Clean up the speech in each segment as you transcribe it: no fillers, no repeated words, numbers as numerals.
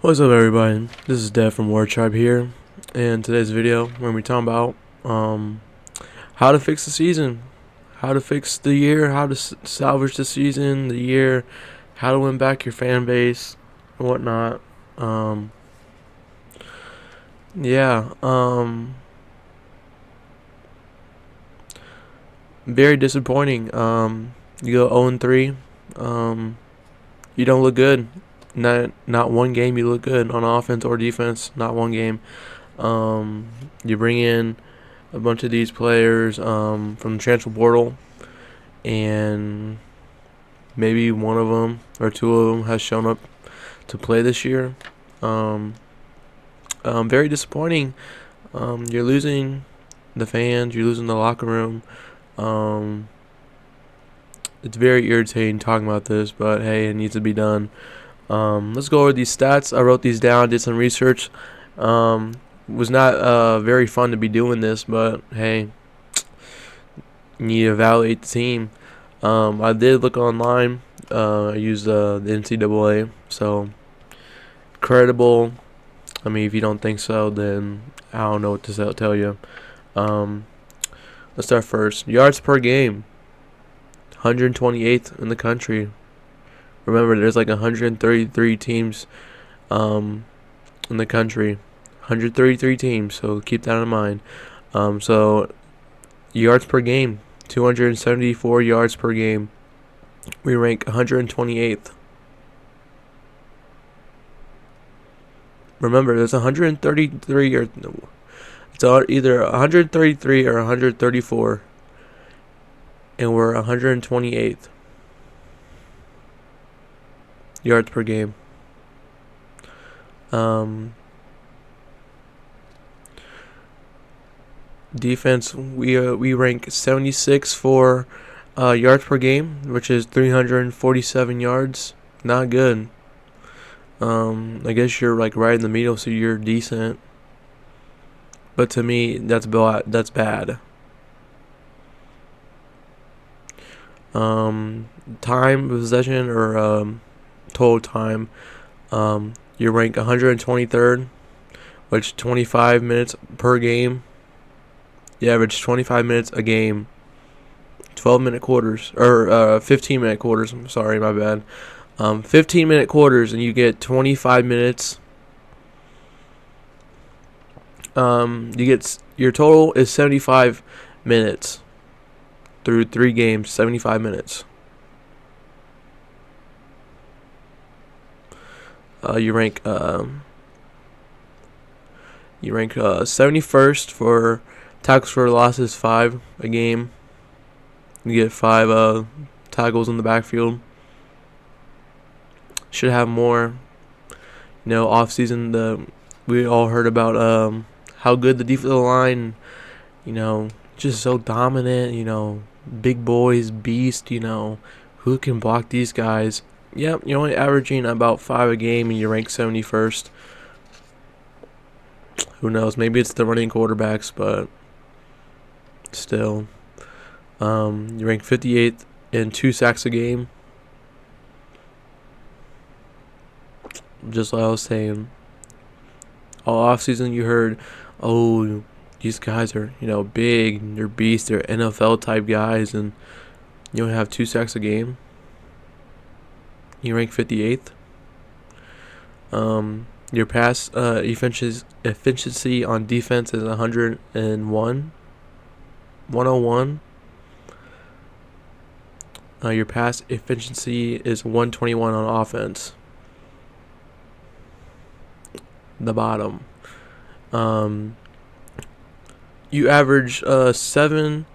What's up, everybody? This is Dev from War Tribe here, and today's video we're gonna be talking about how to fix the season, how to fix the year, how to salvage the season, the year, how to win back your fan base, and whatnot. Yeah. Very disappointing. You go 0-3. You don't look good. Not one game you look good on offense or defense. Not one game. You bring in a bunch of these players from the transfer portal, and maybe one of them or two of them has shown up to play this year. Very disappointing. You're losing the fans. You're losing the locker room. It's very irritating talking about this, but hey, it needs to be done. Let's go over these stats. I wrote these down, did some research. Was not very fun to be doing this, but hey, you need to evaluate the team. I did look online. I used the NCAA, so credible. I mean, if you don't think so, then I don't know what to tell you. Let's start first. Yards per game, 128th in the country. Remember, there's like 133 teams in the country. 133 teams, so keep that in mind. So yards per game, 274 yards per game. We rank 128th. Remember, there's 133 or it's either 133 or 134, and we're 128th yards per game. Defense, we rank 76 for yards per game, which is 347 yards. Not good. I guess you're like right in the middle, so you're decent. But to me, that's bad. Time possession or total time, you rank 123rd, which 25 minutes per game. You average 25 minutes a game. 12-minute quarters, or 15-minute quarters. I'm sorry, my bad. 15-minute quarters, and you get 25 minutes. Your total is 75 minutes through 3 games. 75 minutes. You rank 71st for tackles for losses, 5 a game. You get 5 tackles in the backfield. Should have more. Off season, we all heard about how good the defensive line. Just so dominant. Big boys, beast. Who can block these guys? Yep, you're only averaging about 5 a game, and you rank 71st. Who knows? Maybe it's the running quarterbacks, but still. You rank 58th in 2 sacks a game. Just like I was saying, all offseason you heard, oh, these guys are, big, they're beasts, they're NFL type guys, and you only have 2 sacks a game. You rank 58th. Your pass efficiency on defense is 101. Your pass efficiency is 121 on offense. The bottom. You average 7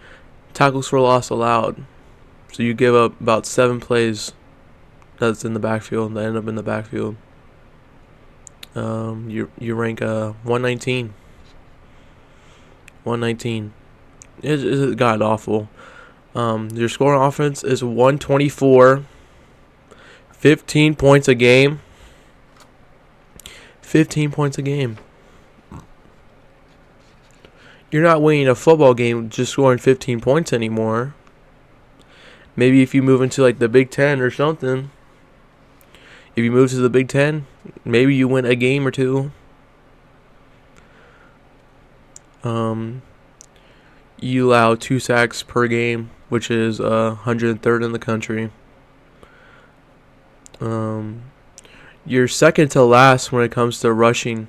tackles for loss allowed. So you give up about 7 plays that's in the backfield, that end up in the backfield. You rank 119. 119. It got awful. Your scoring offense is 124. 15 points a game. 15 points a game. You're not winning a football game just scoring 15 points anymore. Maybe if you move into like the Big Ten or something, If you move to the Big Ten, maybe you win a game or two. You allow 2 sacks per game, which is 103rd in the country. You're second to last when it comes to rushing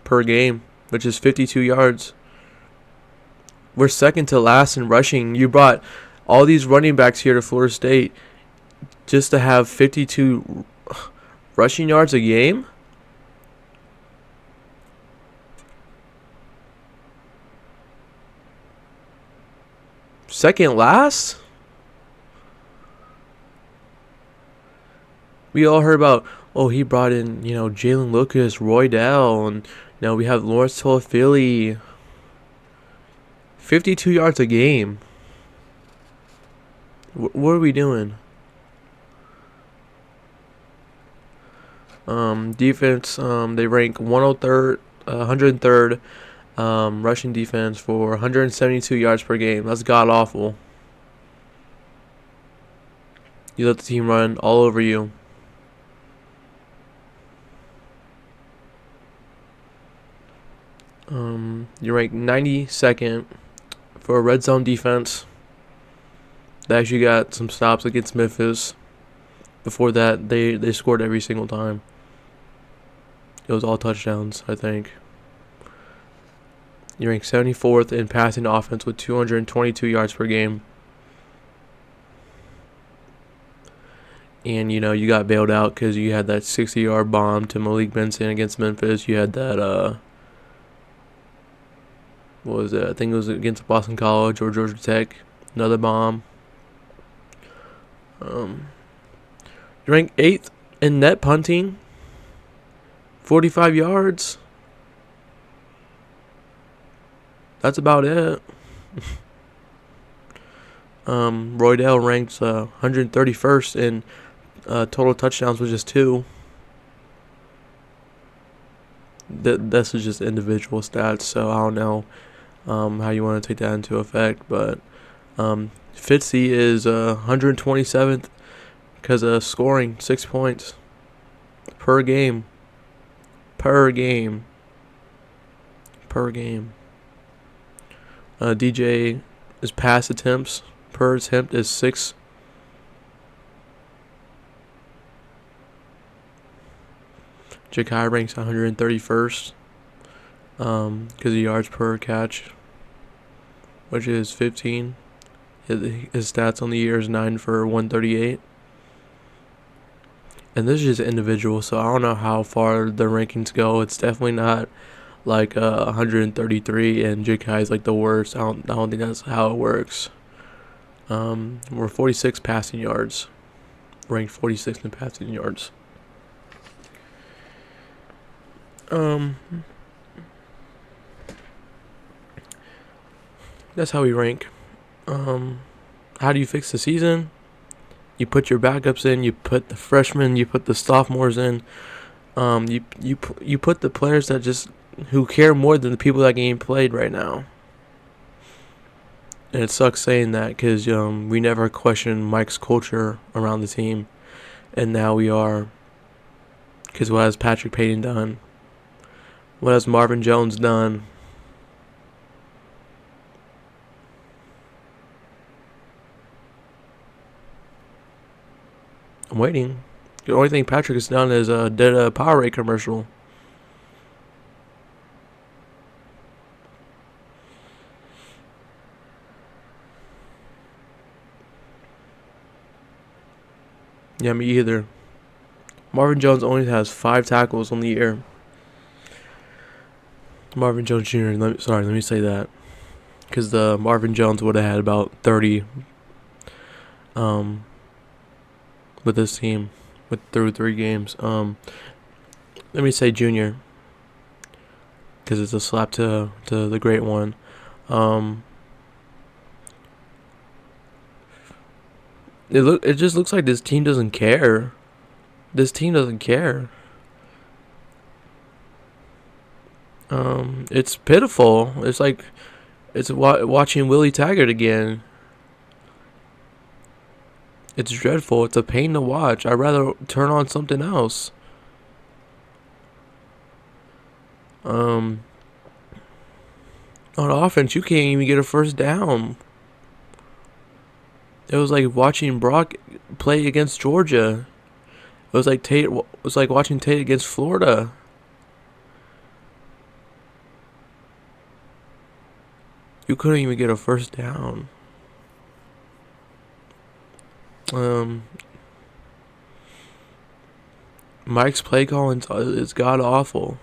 per game, which is 52 yards. We're second to last in rushing. You brought all these running backs here to Florida State just to have 52 rushing yards a game? Second last? We all heard about, he brought in, Jalen Lucas, Roydell, and we have Lawrence Philly. 52 yards a game. What are we doing? Defense, they rank 103rd rushing defense for 172 yards per game. That's god awful. You let the team run all over you. You rank 92nd for a red zone defense. They actually got some stops against Memphis. Before that, they scored every single time. It was all touchdowns, I think. You rank 74th in passing offense with 222 yards per game. And, you got bailed out because you had that 60-yard bomb to Malik Benson against Memphis. You had that, what was it? I think it was against Boston College or Georgia Tech. Another bomb. You rank 8th in net punting. 45 yards. That's about it. Roydell ranks 131st in total touchdowns with just 2. This is just individual stats, so I don't know how you want to take that into effect. But Fitzy is 127th because of scoring 6 points per game. DJ, his pass attempts per attempt is 6. Ja'Kai ranks 131st because of yards per catch, which is 15. His stats on the year is 9 for 138. And this is just individual, so I don't know how far the rankings go. It's definitely not like 133 and Ja'Kai is like the worst. I don't think that's how it works. We're 46 passing yards, ranked 46 in passing yards. That's how we rank. How do you fix the season? You put your backups in, you put the freshmen, you put the sophomores in. You put the players that who care more than the people that game played right now. And it sucks saying that because we never questioned Mike's culture around the team, and now we are. Because what has Patrick Payton done? What has Marvin Jones done? I'm waiting. The only thing Patrick has done is did a Powerade commercial. Yeah, me either. Marvin Jones only has 5 tackles on the year. Marvin Jones Jr. Let me say that, because the Marvin Jones would have had about 30. With this team, through 3 games. Let me say junior, because it's a slap to the great one. It just looks like this team doesn't care. This team doesn't care. It's pitiful. It's like watching Willie Taggart again. It's dreadful. It's a pain to watch. I'd rather turn on something else. On offense, you can't even get a first down. It was like watching Brock play against Georgia. It was like Tate. It was like watching Tate against Florida. You couldn't even get a first down. Mike's play calling is god awful.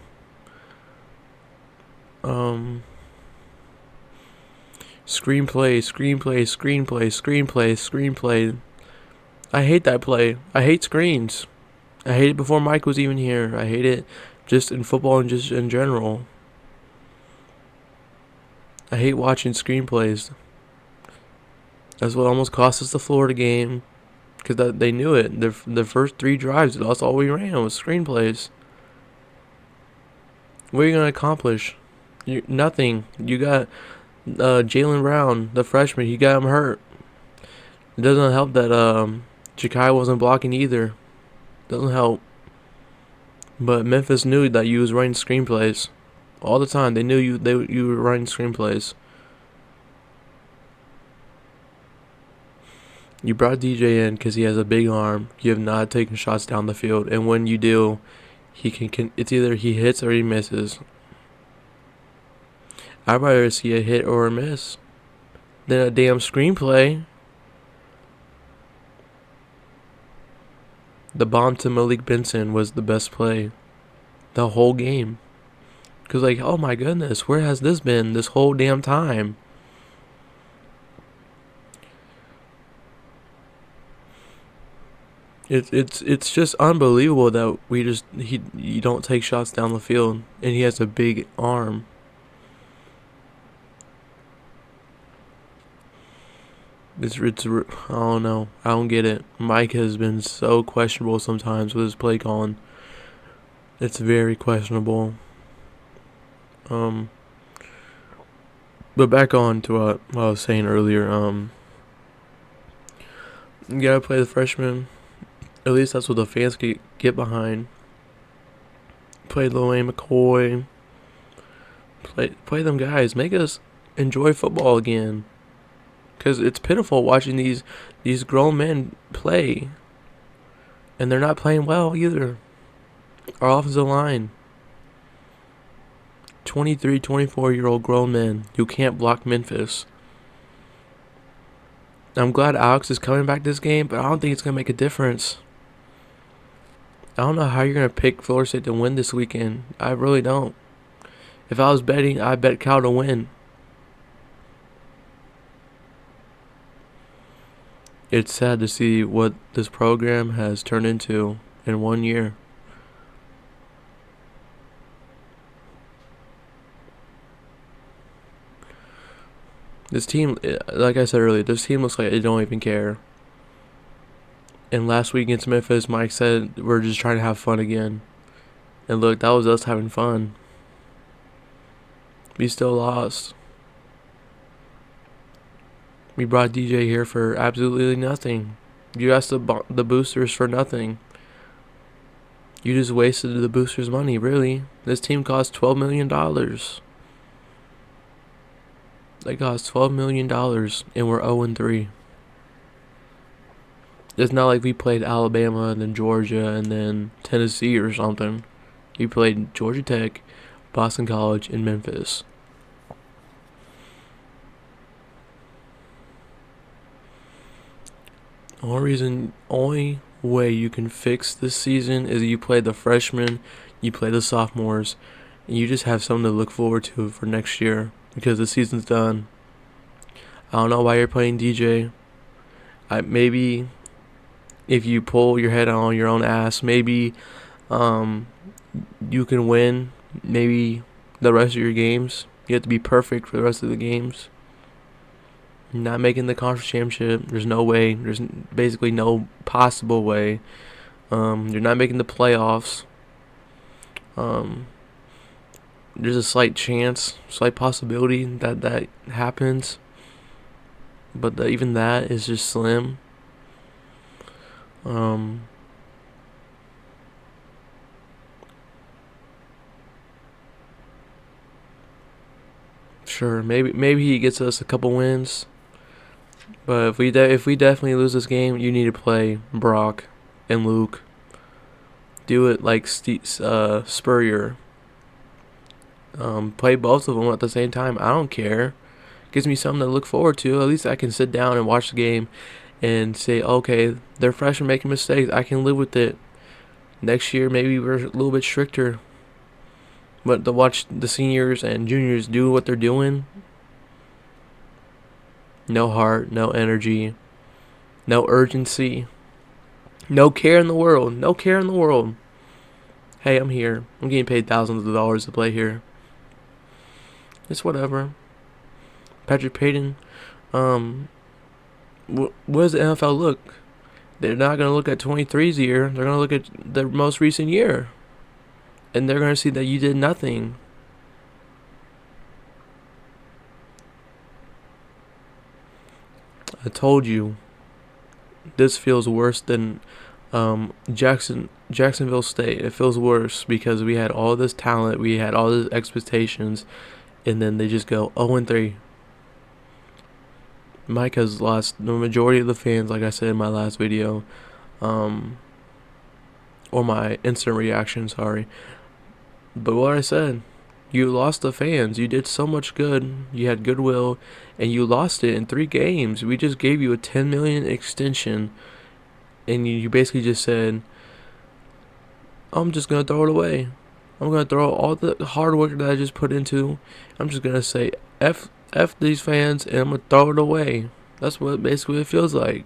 Screenplay. I hate that play. I hate screens. I hate it before Mike was even here. I hate it just in football and just in general. I hate watching screenplays. That's what almost cost us the Florida game. Because they knew it. The first 3 drives, that's all we ran was screenplays. What are you going to accomplish? Nothing. You got Jalen Brown, the freshman. He got him hurt. It doesn't help that Jakai wasn't blocking either. Doesn't help. But Memphis knew that you was running screenplays all the time. They knew you were running screenplays. You brought DJ in because he has a big arm. You have not taken shots down the field, and when you do, he can. It's either he hits or he misses. I'd rather see a hit or a miss than a damn screenplay. The bomb to Malik Benson was the best play the whole game. Because, like, oh my goodness, where has this been this whole damn time? It's just unbelievable that you don't take shots down the field, and he has a big arm. I don't know. I don't get it. Mike has been so questionable sometimes with his play calling. It's very questionable. But back on to what I was saying earlier. You gotta play the freshmen. At least that's what the fans can get behind. Play Lil Wayne McCoy. Play them guys. Make us enjoy football again. Because it's pitiful watching these grown men play. And they're not playing well either. Our offensive line. 23, 24-year-old grown men who can't block Memphis. I'm glad Alex is coming back this game, but I don't think it's going to make a difference. I don't know how you're going to pick Florida State to win this weekend. I really don't. If I was betting, I'd bet Cal to win. It's sad to see what this program has turned into in 1 year. This team, like I said earlier, this team looks like they don't even care. And last week against Memphis, Mike said we're just trying to have fun again. And look, that was us having fun. We still lost. We brought DJ here for absolutely nothing. You asked the boosters for nothing. You just wasted the boosters' money, really. This team cost $12 million. They cost $12 million, and we're 0-3. It's not like we played Alabama and then Georgia and then Tennessee or something. We played Georgia Tech, Boston College, and Memphis. Only way you can fix this season is you play the freshmen, you play the sophomores, and you just have something to look forward to for next year because the season's done. I don't know why you're playing DJ. Maybe if you pull your head on your own ass, maybe you can win maybe the rest of your games. You have to be perfect for the rest of the games. You're not making the conference championship. There's no way. There's basically no possible way. You're not making the playoffs. There's a slight chance, slight possibility that happens. But even that is just slim. Um, sure, maybe he gets us a couple wins, but if we definitely lose this game, you need to play Brock and Luke. Do it like Spurrier. Play both of them at the same time. I don't care. Gives me something to look forward to. At least I can sit down and watch the game and say, okay, they're freshmen making mistakes. I can live with it. Next year, maybe we're a little bit stricter. But to watch the seniors and juniors do what they're doing, no heart, no energy, no urgency, no care in the world. No care in the world. Hey, I'm here. I'm getting paid thousands of dollars to play here. It's whatever. Patrick Payton, what does the NFL look? They're not going to look at 23's year. They're going to look at the most recent year. And they're going to see that you did nothing. I told you, this feels worse than Jacksonville State. It feels worse because we had all this talent, we had all these expectations, and then they just go 0-3. Mike has lost the majority of the fans, like I said in my last video, or my instant reaction, sorry. But what I said, you lost the fans. You did so much good. You had goodwill, and you lost it in 3 games. We just gave you a $10 million extension, and you basically just said, I'm just going to throw it away. I'm going to throw all the hard work that I just put into. I'm just going to say, F these fans, and I'm going to throw it away. That's what basically it feels like.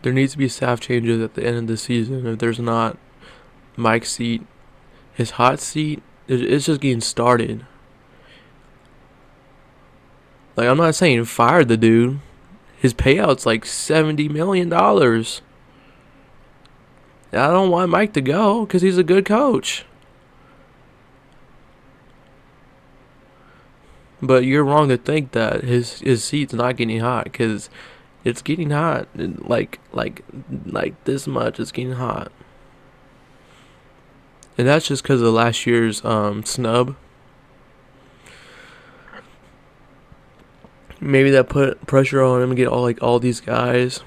There needs to be staff changes at the end of the season. If there's not, Mike's seat, his hot seat, it's just getting started. Like, I'm not saying fire the dude. His payout's like $70 million. I don't want Mike to go because he's a good coach. But you're wrong to think that his seat's not getting hot, because it's getting hot. Like this much, it's getting hot. And that's just because of last year's snub. Maybe that put pressure on him to get all these guys.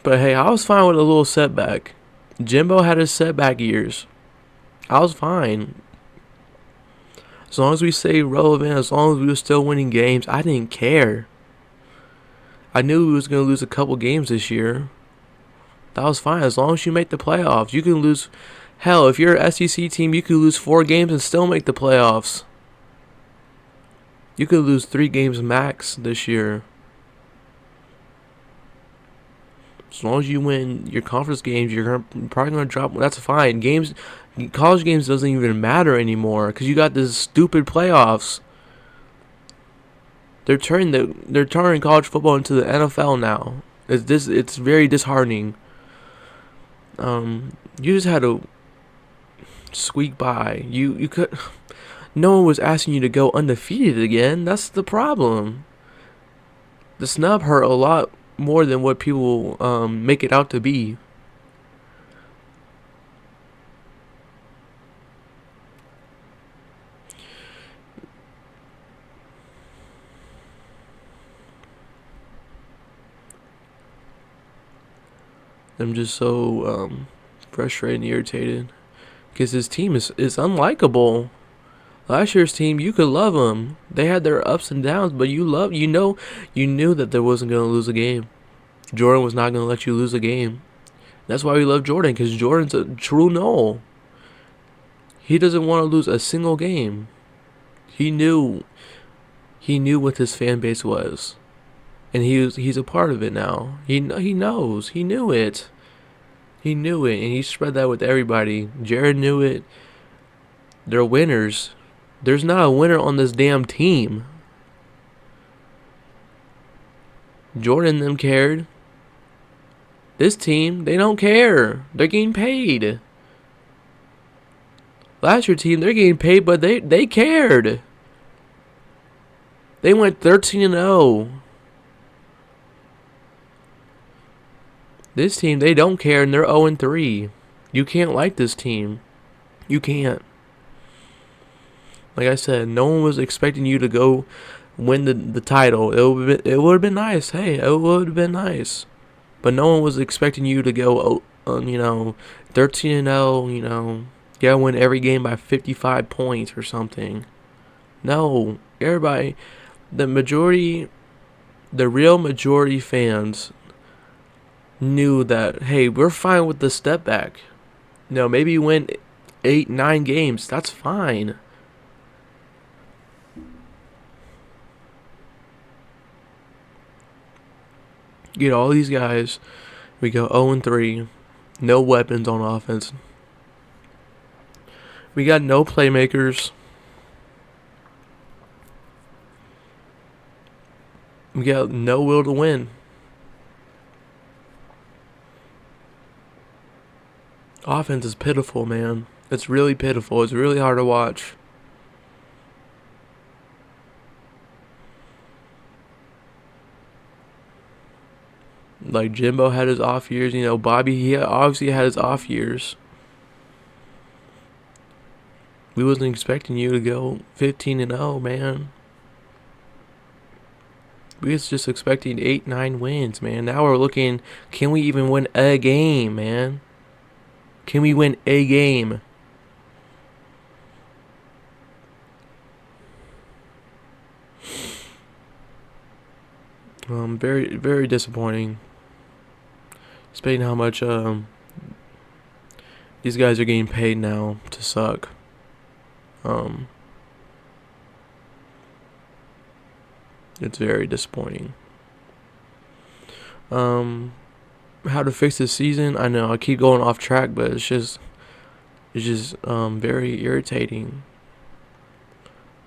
But hey, I was fine with a little setback. Jimbo had his setback years. I was fine. As long as we stayed relevant, as long as we were still winning games, I didn't care. I knew we was going to lose a couple games this year. That was fine. As long as you make the playoffs. You can lose. Hell, if you're an SEC team, you could lose 4 games and still make the playoffs. You could lose 3 games max this year. As long as you win your conference games, you're probably going to drop. That's fine. College games doesn't even matter anymore because you got this stupid playoffs. They're turning college football into the NFL now. It's very disheartening. You just had to squeak by. You could. No one was asking you to go undefeated again. That's the problem. The snub hurt a lot more than what people make it out to be. I'm just so frustrated and irritated because his team is unlikable. Last year's team, you could love them. They had their ups and downs, but you knew that there wasn't going to lose a game. Jordan was not going to let you lose a game. That's why we love Jordan, because Jordan's a true Noel. He doesn't want to lose a single game. He knew what his fan base was, and he's a part of it now. He knows. He knew it. He knew it, and he spread that with everybody. Jared knew it. They're winners. There's not a winner on this damn team. Jordan and them cared. This team, they don't care. They're getting paid. Last year team, they're getting paid, but they cared. They went 13-0. This team, they don't care, and they're 0-3. You can't like this team. You can't. Like I said, no one was expecting you to go win the title. It would have been nice. Hey, it would have been nice. But no one was expecting you to go, 13-0, gotta win every game by 55 points or something. No. Everybody, the real majority fans knew that, hey, we're fine with the step back. Maybe win 8-9 games. That's fine. Get all these guys. We go 0-3. No weapons on offense. We got no playmakers. We got no will to win. Offense is pitiful, man. It's really pitiful. It's really hard to watch. Like, Jimbo had his off years. Bobby, he obviously had his off years. We wasn't expecting you to go 15-0, man. We was just expecting 8-9 wins, man. Now we're looking, can we even win a game, man? Can we win a game? Very, very disappointing. Especially how much these guys are getting paid now to suck. It's very disappointing. How to fix this season? I know I keep going off track, but it's just very irritating.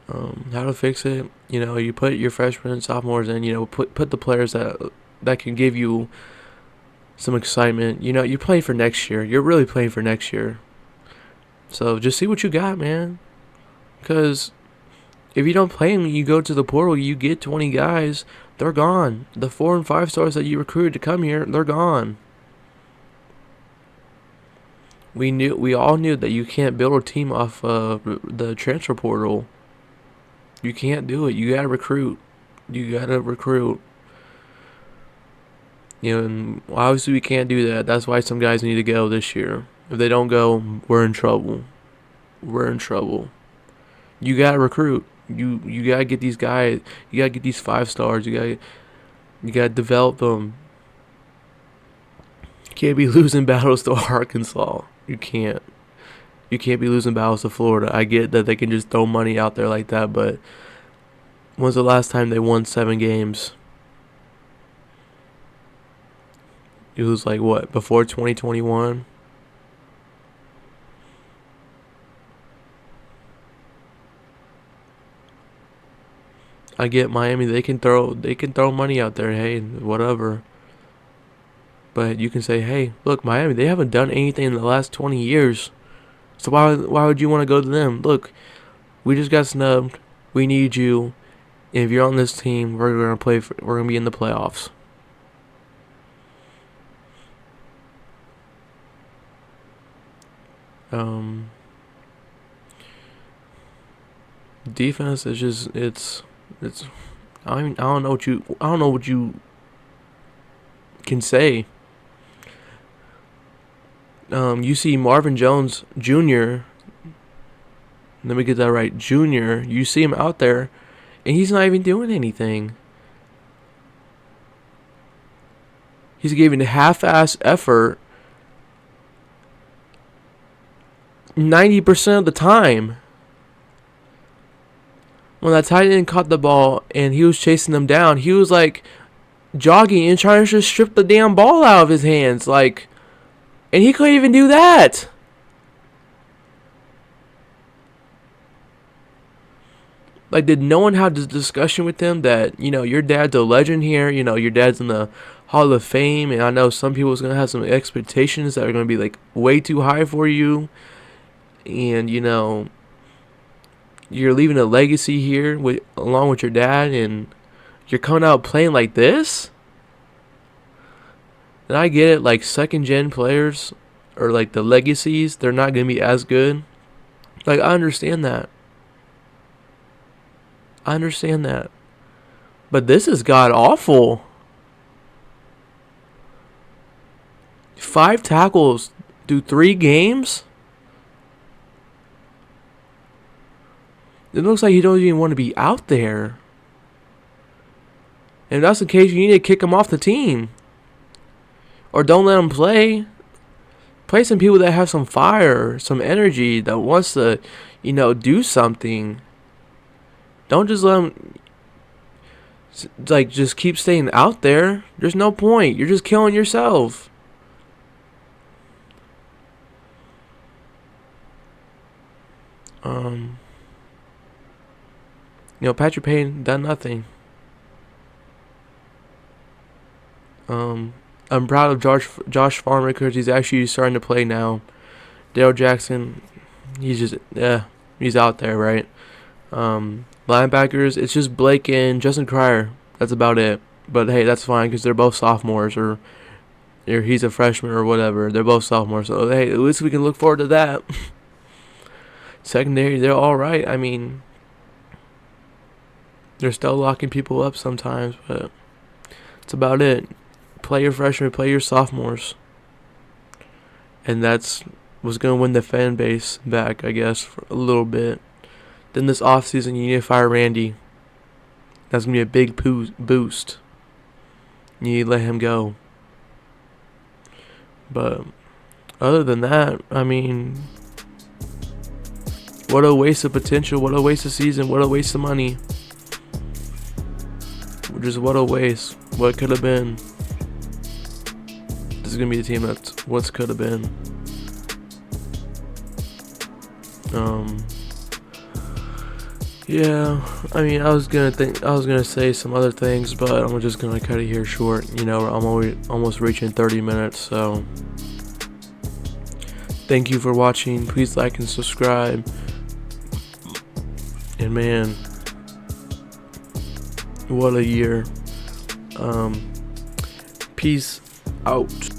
How to fix it? You put your freshmen and sophomores in. Put the players that can give you some excitement. You're playing for next year. You're really playing for next year. So just see what you got, man. Because if you don't play them, you go to the portal, you get 20 guys, they're gone. The 4 and 5 stars that you recruited to come here, they're gone. We all knew that you can't build a team off the transfer portal. You can't do it. You gotta recruit. And obviously we can't do that. That's why some guys need to go this year. If they don't go, we're in trouble. You gotta recruit. You gotta get these guys. You gotta get these 5 stars. You gotta develop them. You can't be losing battles to Arkansas. You can't. You can't be losing battles to Florida. I get that they can just throw money out there like that, but when's the last time they won 7 games? It was like, what, before 2021? I get Miami. They can throw money out there. Hey, whatever. But you can say, hey, look, Miami, they haven't done anything in the last 20 years. So why would you want to go to them? Look, we just got snubbed. We need you. And if you're on this team, we're gonna be in the playoffs. Defense is just it's I don't know what you can say. You see Marvin Jones Jr. Let me get that right, Jr. You see him out there, and he's not even doing anything. He's giving a half-ass effort 90% of the time. When that tight end caught the ball and he was chasing them down, he was like jogging and trying to just strip the damn ball out of his hands, like, and he couldn't even do that. Like, did no one have this discussion with him that, your dad's a legend here, your dad's in the Hall of Fame, and I know some people's going to have some expectations that are going to be, like, way too high for you, and you're leaving a legacy here along with your dad, and you're coming out playing like this. And I get it, like second gen players or like the legacies, they're not gonna be as good. Like, I understand that. But this is god awful. 5 tackles through 3 games. It looks like you don't even want to be out there. And if that's the case, you need to kick him off the team. Or don't let him play. Play some people that have some fire, some energy, that wants to, do something. Don't just let him, just keep staying out there. There's no point. You're just killing yourself. Patrick Payne done nothing. I'm proud of Josh Farmer because he's actually starting to play now. Dale Jackson, he's out there, right? Linebackers, it's just Blake and Justin Cryer. That's about it. But hey, that's fine because they're both sophomores, or he's a freshman or whatever. They're both sophomores, so hey, at least we can look forward to that. Secondary, they're all right. I mean, they're still locking people up sometimes, but that's about it. Play your freshmen, play your sophomores. And that's what's going to win the fan base back, I guess, for a little bit. Then this offseason, you need to fire Randy. That's going to be a big boost. You need to let him go. But other than that, I mean, what a waste of potential. What a waste of season. What a waste of money. Just what a waste. What could have been. This is going to be the team that's what could have been. Yeah, I mean, I was gonna say some other things, but I'm just gonna cut it here short. I'm almost reaching 30 minutes, so thank you for watching. Please like and subscribe. And man, what a year. Peace out.